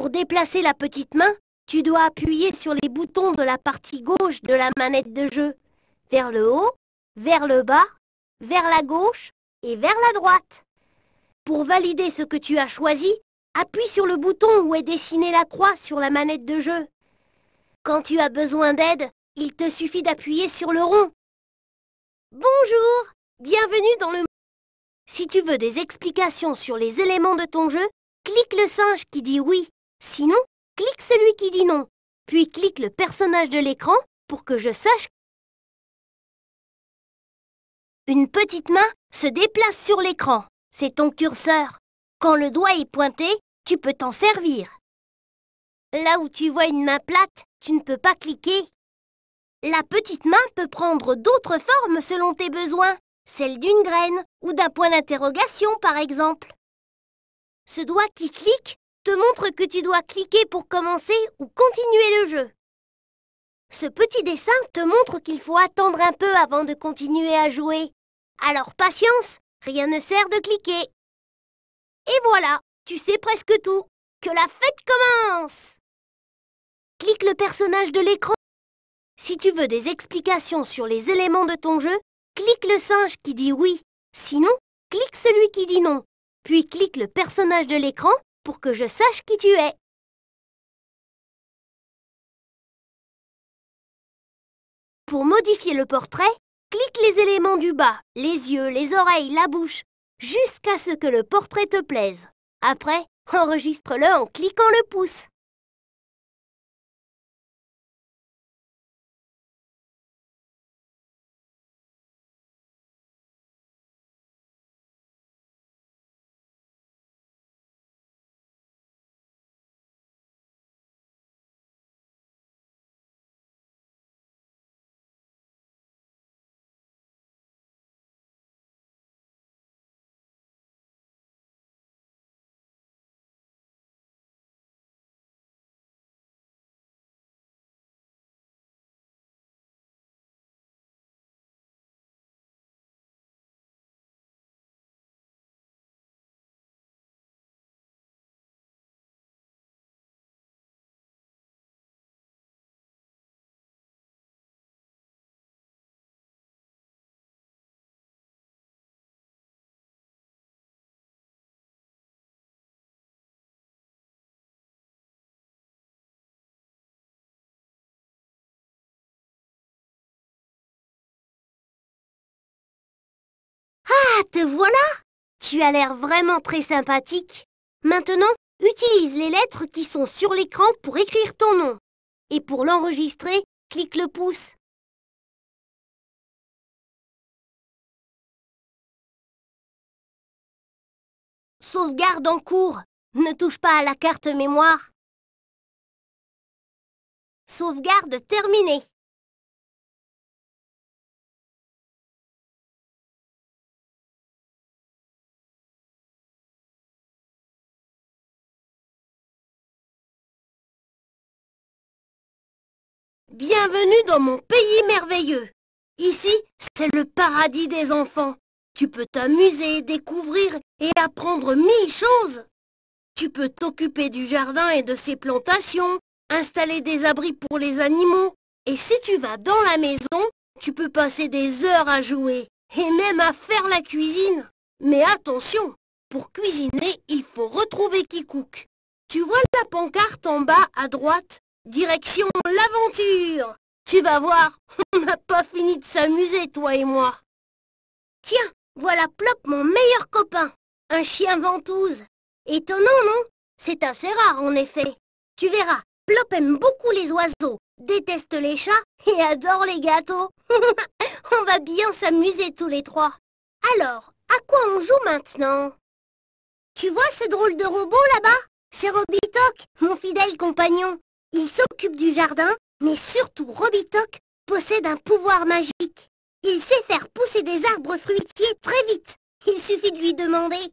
Pour déplacer la petite main, tu dois appuyer sur les boutons de la partie gauche de la manette de jeu. Vers le haut, vers le bas, vers la gauche et vers la droite. Pour valider ce que tu as choisi, appuie sur le bouton où est dessinée la croix sur la manette de jeu. Quand tu as besoin d'aide, il te suffit d'appuyer sur le rond. Bonjour, bienvenue dans le monde. Si tu veux des explications sur les éléments de ton jeu, clique le singe qui dit oui. Sinon, clique celui qui dit non. Puis clique le personnage de l'écran pour que je sache. Une petite main se déplace sur l'écran. C'est ton curseur. Quand le doigt est pointé, tu peux t'en servir. Là où tu vois une main plate, tu ne peux pas cliquer. La petite main peut prendre d'autres formes selon tes besoins, celle d'une graine ou d'un point d'interrogation par exemple. Ce doigt qui clique te montre que tu dois cliquer pour commencer ou continuer le jeu. Ce petit dessin te montre qu'il faut attendre un peu avant de continuer à jouer. Alors patience, rien ne sert de cliquer. Et voilà, tu sais presque tout. Que la fête commence! Clique le personnage de l'écran. Si tu veux des explications sur les éléments de ton jeu, clique le singe qui dit oui. Sinon, clique celui qui dit non. Puis clique le personnage de l'écran pour que je sache qui tu es. Pour modifier le portrait, clique les éléments du bas, les yeux, les oreilles, la bouche, jusqu'à ce que le portrait te plaise. Après, enregistre-le en cliquant le pouce. Ah, te voilà! Tu as l'air vraiment très sympathique. Maintenant, utilise les lettres qui sont sur l'écran pour écrire ton nom. Et pour l'enregistrer, clique le pouce. Sauvegarde en cours. Ne touche pas à la carte mémoire. Sauvegarde terminée. Bienvenue dans mon pays merveilleux. Ici, c'est le paradis des enfants. Tu peux t'amuser, découvrir et apprendre 1000 choses. Tu peux t'occuper du jardin et de ses plantations, installer des abris pour les animaux. Et si tu vas dans la maison, tu peux passer des heures à jouer et même à faire la cuisine. Mais attention, pour cuisiner, il faut retrouver Kikouk. Tu vois la pancarte en bas à droite? Direction l'aventure! Tu vas voir, on n'a pas fini de s'amuser, toi et moi. Tiens, voilà Plop, mon meilleur copain. Un chien ventouse. Étonnant, non? C'est assez rare, en effet. Tu verras, Plop aime beaucoup les oiseaux, déteste les chats et adore les gâteaux. On va bien s'amuser tous les trois. Alors, à quoi on joue maintenant? Tu vois ce drôle de robot là-bas? C'est Robitok, mon fidèle compagnon. Il s'occupe du jardin, mais surtout Robitok possède un pouvoir magique. Il sait faire pousser des arbres fruitiers très vite. Il suffit de lui demander.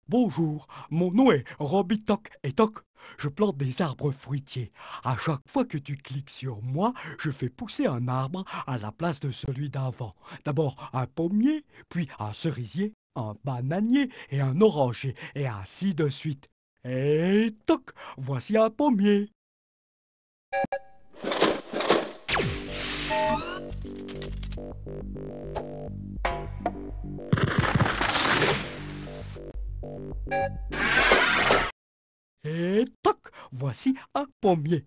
Bonjour, mon nom est Robby Toc et Toc. Je plante des arbres fruitiers. À chaque fois que tu cliques sur moi, je fais pousser un arbre à la place de celui d'avant. D'abord un pommier, puis un cerisier, un bananier et un oranger, et ainsi de suite. Et toc, voici un pommier. Et toc, voici un pommier.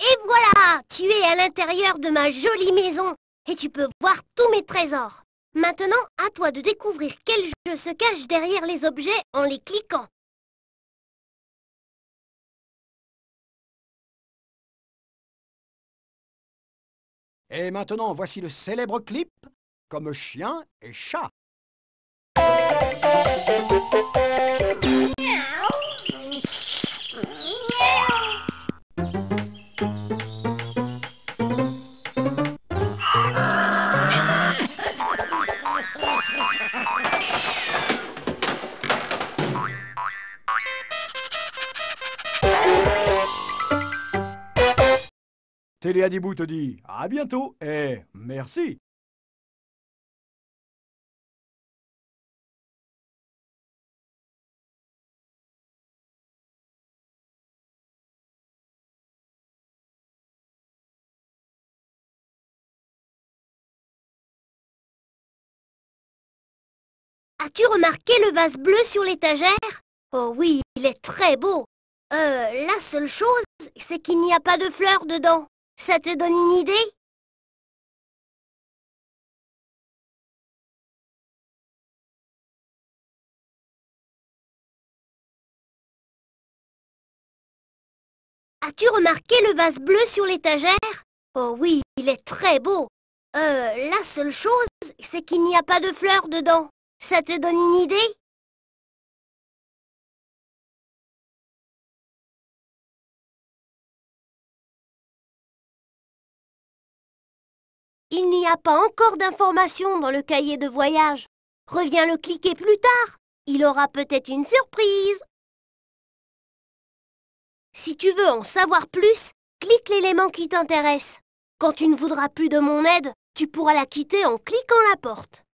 Et voilà, tu es à l'intérieur de ma jolie maison et tu peux voir tous mes trésors. Maintenant, à toi de découvrir quel jeu se cache derrière les objets en les cliquant. Et maintenant, voici le célèbre clip comme chien et chat. Télé Adibou te dit à bientôt et merci. As-tu remarqué le vase bleu sur l'étagère? Oh oui, il est très beau. La seule chose, c'est qu'il n'y a pas de fleurs dedans. Ça te donne une idée? As-tu remarqué le vase bleu sur l'étagère? Oh oui, il est très beau. La seule chose, c'est qu'il n'y a pas de fleurs dedans. Ça te donne une idée? Il n'y a pas encore d'informations dans le cahier de voyage. Reviens le cliquer plus tard. Il aura peut-être une surprise. Si tu veux en savoir plus, clique l'élément qui t'intéresse. Quand tu ne voudras plus de mon aide, tu pourras la quitter en cliquant la porte.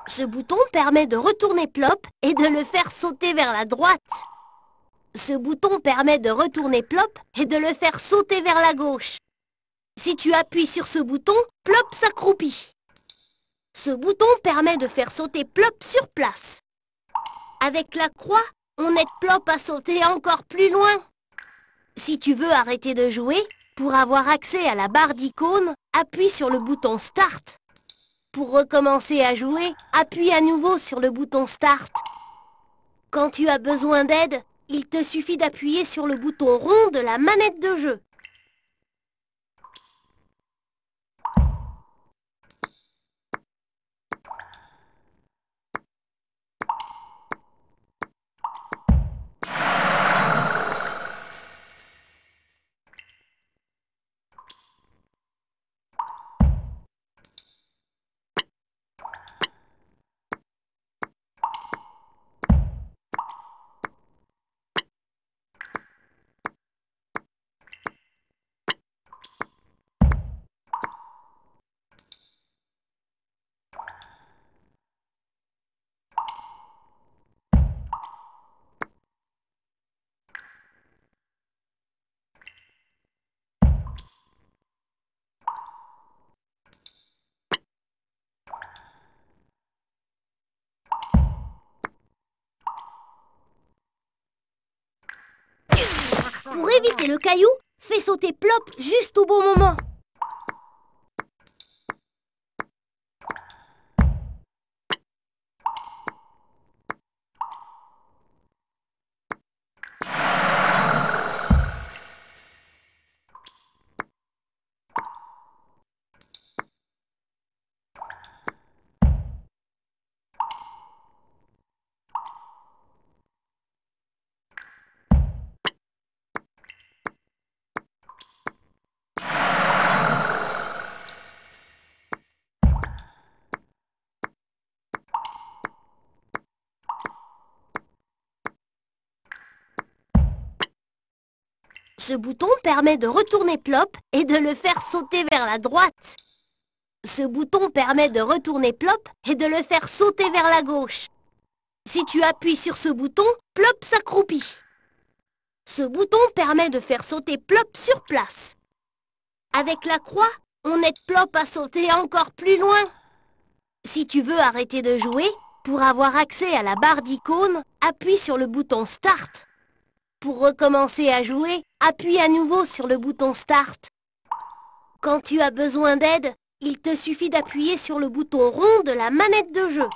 Ce bouton permet de retourner Plop et de le faire sauter vers la droite. Ce bouton permet de retourner Plop et de le faire sauter vers la gauche. Si tu appuies sur ce bouton, Plop s'accroupit. Ce bouton permet de faire sauter Plop sur place. Avec la croix, on aide Plop à sauter encore plus loin. Si tu veux arrêter de jouer, Pour avoir accès à la barre d'icônes, appuie sur le bouton Start. Pour recommencer à jouer, appuie à nouveau sur le bouton Start. Quand tu as besoin d'aide, il te suffit d'appuyer sur le bouton rond de la manette de jeu. Pour éviter le caillou, fais sauter Plop juste au bon moment. Ce bouton permet de retourner Plop et de le faire sauter vers la droite. Ce bouton permet de retourner Plop et de le faire sauter vers la gauche. Si tu appuies sur ce bouton, Plop s'accroupit. Ce bouton permet de faire sauter Plop sur place. Avec la croix, on aide Plop à sauter encore plus loin. Si tu veux arrêter de jouer, pour avoir accès à la barre d'icônes, appuie sur le bouton Start. Pour recommencer à jouer, appuie à nouveau sur le bouton Start. Quand tu as besoin d'aide, il te suffit d'appuyer sur le bouton rond de la manette de jeu.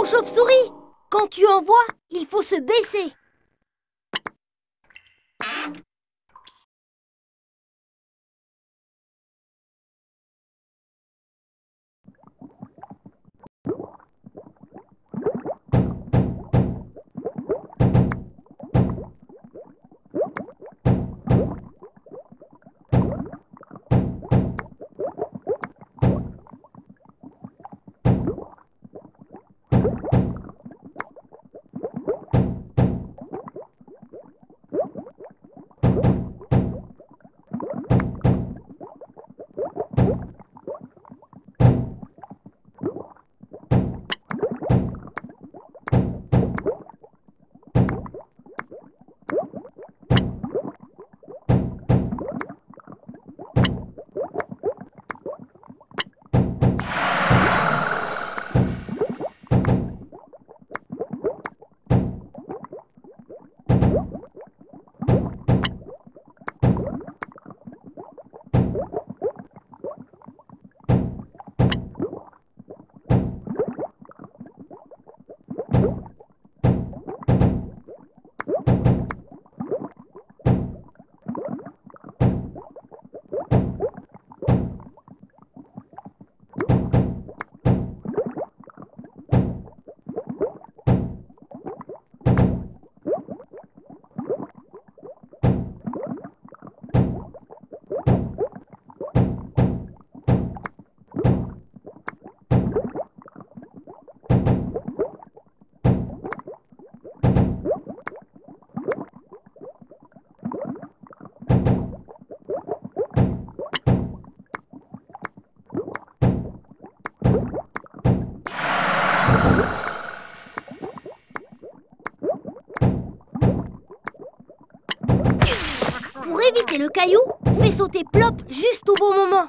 chauve-souris. Quand tu envoies, il faut se baisser. Pour éviter le caillou, fais sauter Plop juste au bon moment.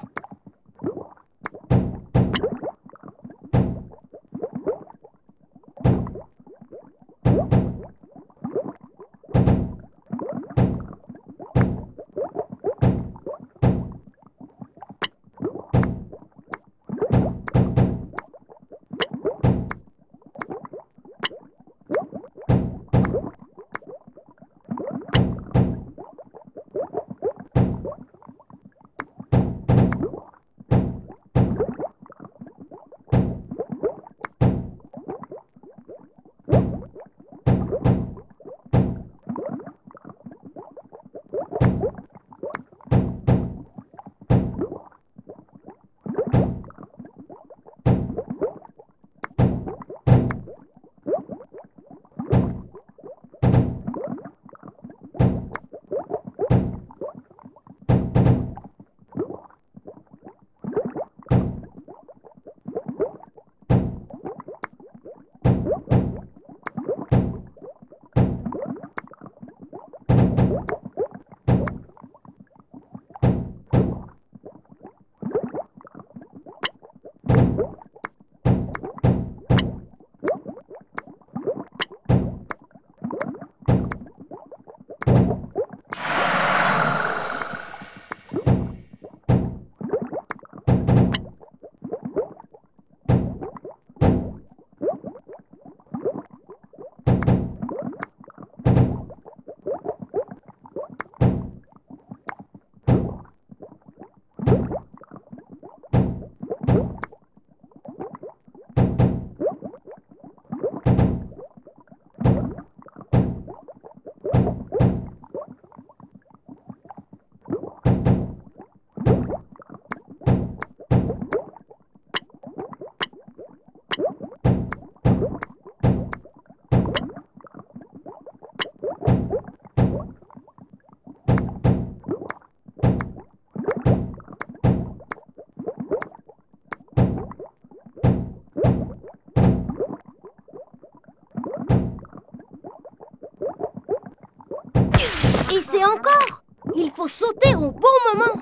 Essaie encore! Il faut sauter au bon moment!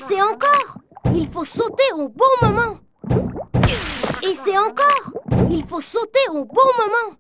Et c'est encore. Il faut sauter au bon moment. Et c'est encore. Il faut sauter au bon moment.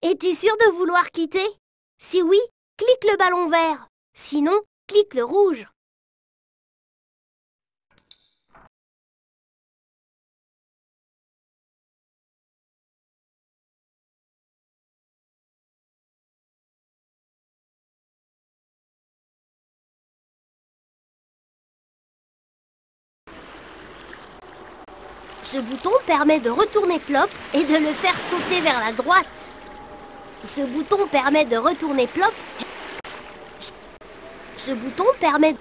Es-tu sûr de vouloir quitter? Si oui, clique le ballon vert. Sinon, clique le rouge. Ce bouton permet de retourner Plop et de le faire sauter vers la droite. Ce bouton permet de retourner Plop. Ce bouton permet...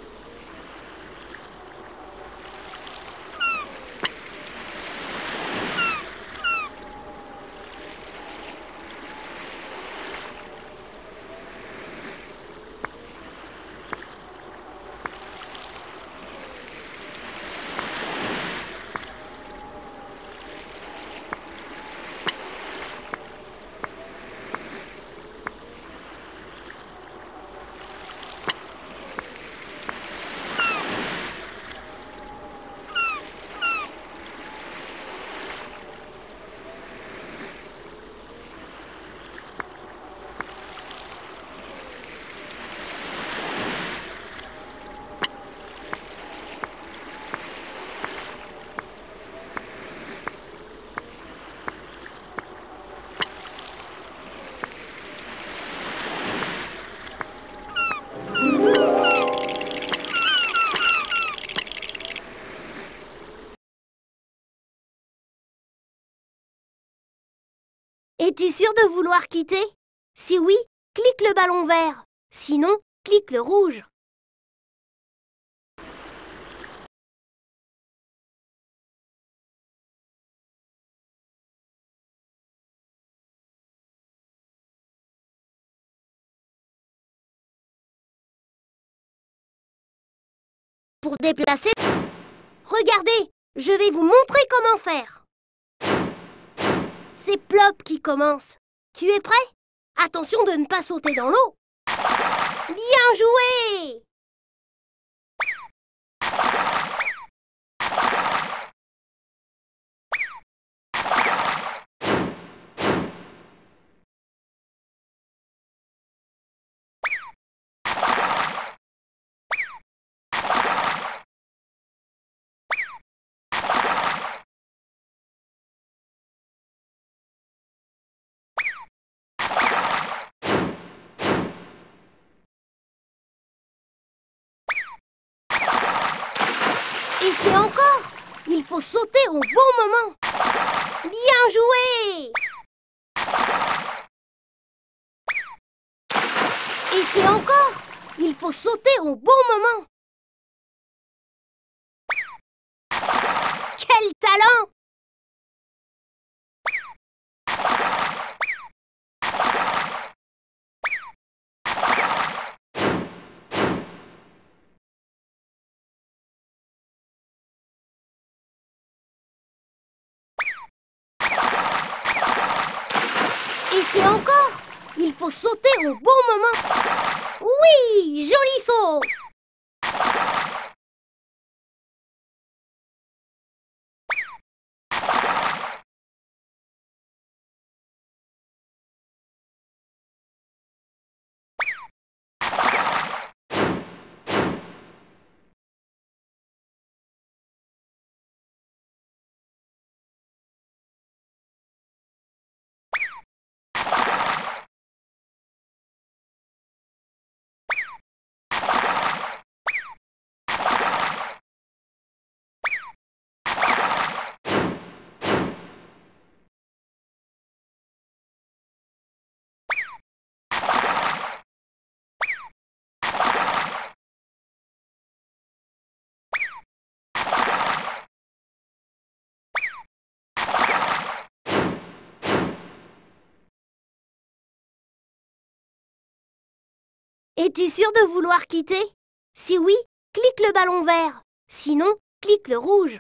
Es-tu sûr de vouloir quitter? Si oui, clique le ballon vert. Sinon, clique le rouge. Pour déplacer... Regardez, je vais vous montrer comment faire. C'est Plop qui commence. Tu es prêt? Attention de ne pas sauter dans l'eau. Bien joué! c'est encore. Il faut sauter au bon moment. Bien joué! Et c'est encore. Il faut sauter au bon moment. Quel talent! Et c'est encore. Il faut sauter au bon moment. Oui, joli saut! Es-tu sûr de vouloir quitter? Si oui, clique le ballon vert. Sinon, clique le rouge.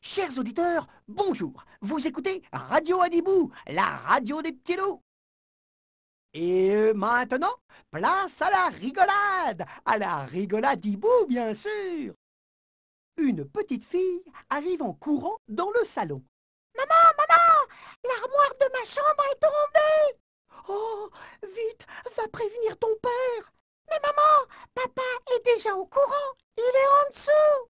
Chers auditeurs, bonjour. Vous écoutez Radio Adibou, la radio des petits loups. Et maintenant, place à la rigolade Hibou, bien sûr. Une petite fille arrive en courant dans le salon. Maman, l'armoire de ma chambre est tombée. Oh, vite, va prévenir ton père. Mais maman, papa est déjà au courant, il est en dessous.